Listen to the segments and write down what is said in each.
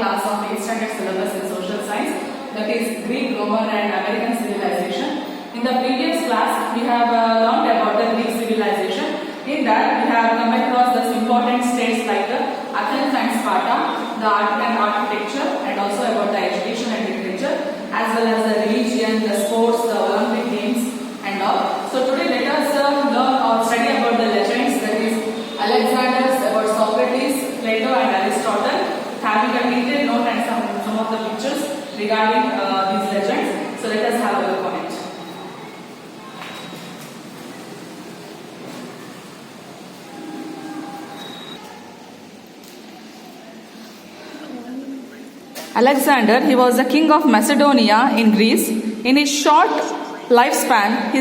class of 8th standard syllabus in social science, that is Greek, Roman and American civilization. In the previous class, we have learned about the Greek civilization. In that, we have come across the important states like Athens and Sparta, the art and architecture, and also about the education and literature, as well as the religion, the sports, the Olympic games, and all. So today, let us learn or study about the legends, that is Alexander, about Socrates, Plato, and Aristotle, having a detailed note and some of the pictures regarding these legends. So let us have a look on it. Alexander, he was the king of Macedonia in Greece. In his short lifespan,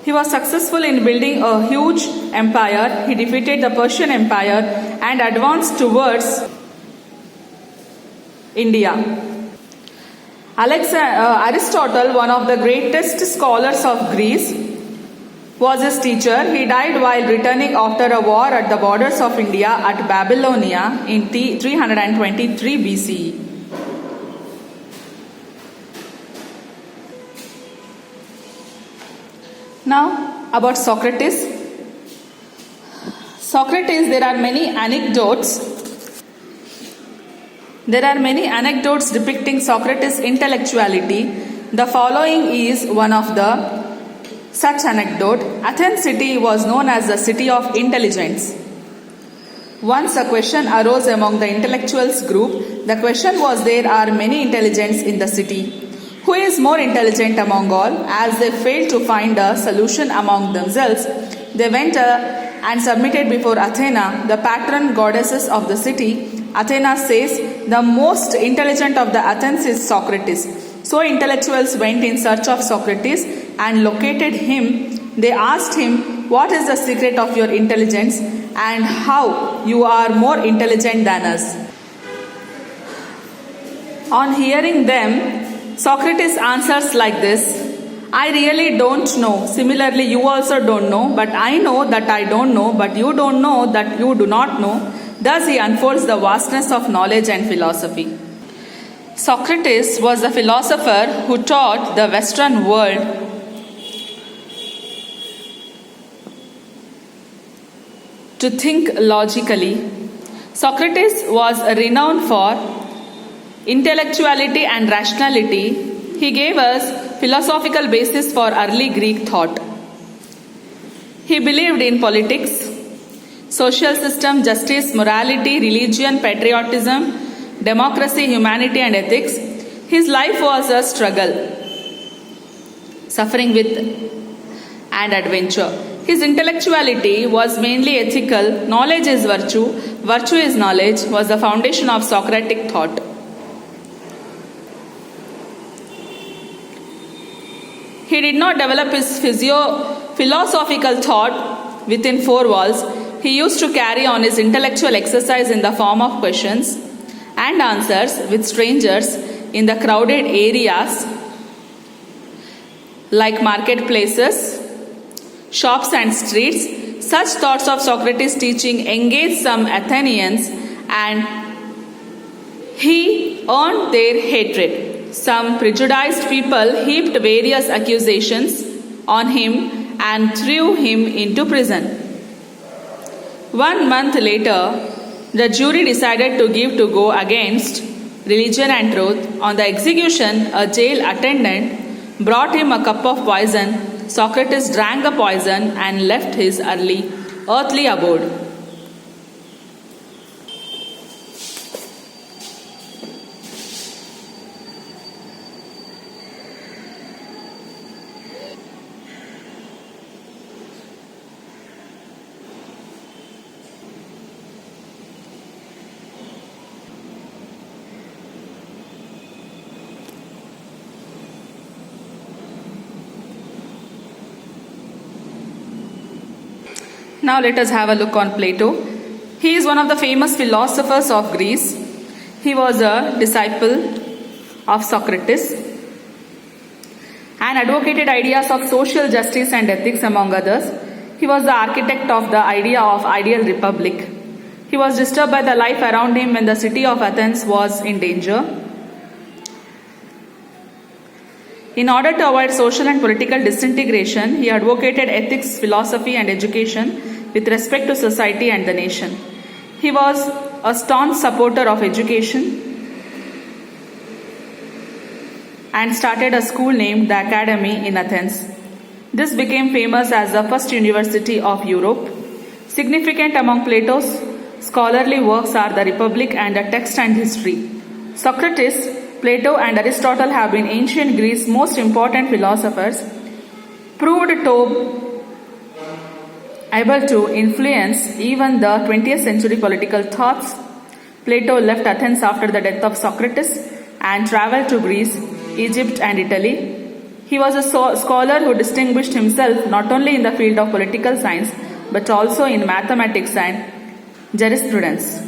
he was successful in building a huge empire. He defeated the Persian Empire and advanced towards India. Aristotle, one of the greatest scholars of Greece, was his teacher. He died while returning after a war at the borders of India at Babylonia in 323 BCE. Now about Socrates. There are many anecdotes depicting Socrates' intellectuality. The following is one of the such anecdote. Athens city was known as the city of intelligence. Once a question arose among the intellectuals group. The question was, there are many intelligents in the city. Who is more intelligent among all? As they failed to find a solution among themselves, they went and submitted before Athena, the patron goddesses of the city. Athena says, the most intelligent of the Athens is Socrates. So intellectuals went in search of Socrates and located him. They asked him, what is the secret of your intelligence and how you are more intelligent than us? On hearing them, Socrates answers like this, I really don't know. Similarly, you also don't know, but I know that I don't know, but you don't know that you do not know. Thus he unfolds the vastness of knowledge and philosophy. Socrates was the philosopher who taught the Western world to think logically. Socrates was renowned for intellectuality and rationality. He gave us philosophical basis for early Greek thought. He believed in politics, social system, justice, morality, religion, patriotism, democracy, humanity and ethics. His life was a struggle, suffering with and adventure. His intellectuality was mainly ethical. Knowledge is virtue. Virtue is knowledge was the foundation of Socratic thought. He did not develop his philosophical thought within four walls. He used to carry on his intellectual exercise in the form of questions and answers with strangers in the crowded areas like marketplaces, shops and streets. Such thoughts of Socrates' teaching engaged some Athenians and he earned their hatred. Some prejudiced people heaped various accusations on him and threw him into prison. 1 month later, the jury decided to go against religion and truth. On the execution, a jail attendant brought him a cup of poison. Socrates drank the poison and left his earthly abode. Now let us have a look on Plato. He is one of the famous philosophers of Greece. He was a disciple of Socrates and advocated ideas of social justice and ethics among others. He was the architect of the idea of ideal republic. He was disturbed by the life around him when the city of Athens was in danger. In order to avoid social and political disintegration, he advocated ethics, philosophy, and education with respect to society and the nation. He was a staunch supporter of education and started a school named the Academy in Athens. This became famous as the first university of Europe. Significant among Plato's scholarly works are the Republic and the Text and History. Socrates, Plato, and Aristotle have been ancient Greece's most important philosophers, proved to able to influence even the 20th century political thoughts. Plato left Athens after the death of Socrates and traveled to Greece, Egypt, and Italy. He was a scholar who distinguished himself not only in the field of political science but also in mathematics and jurisprudence.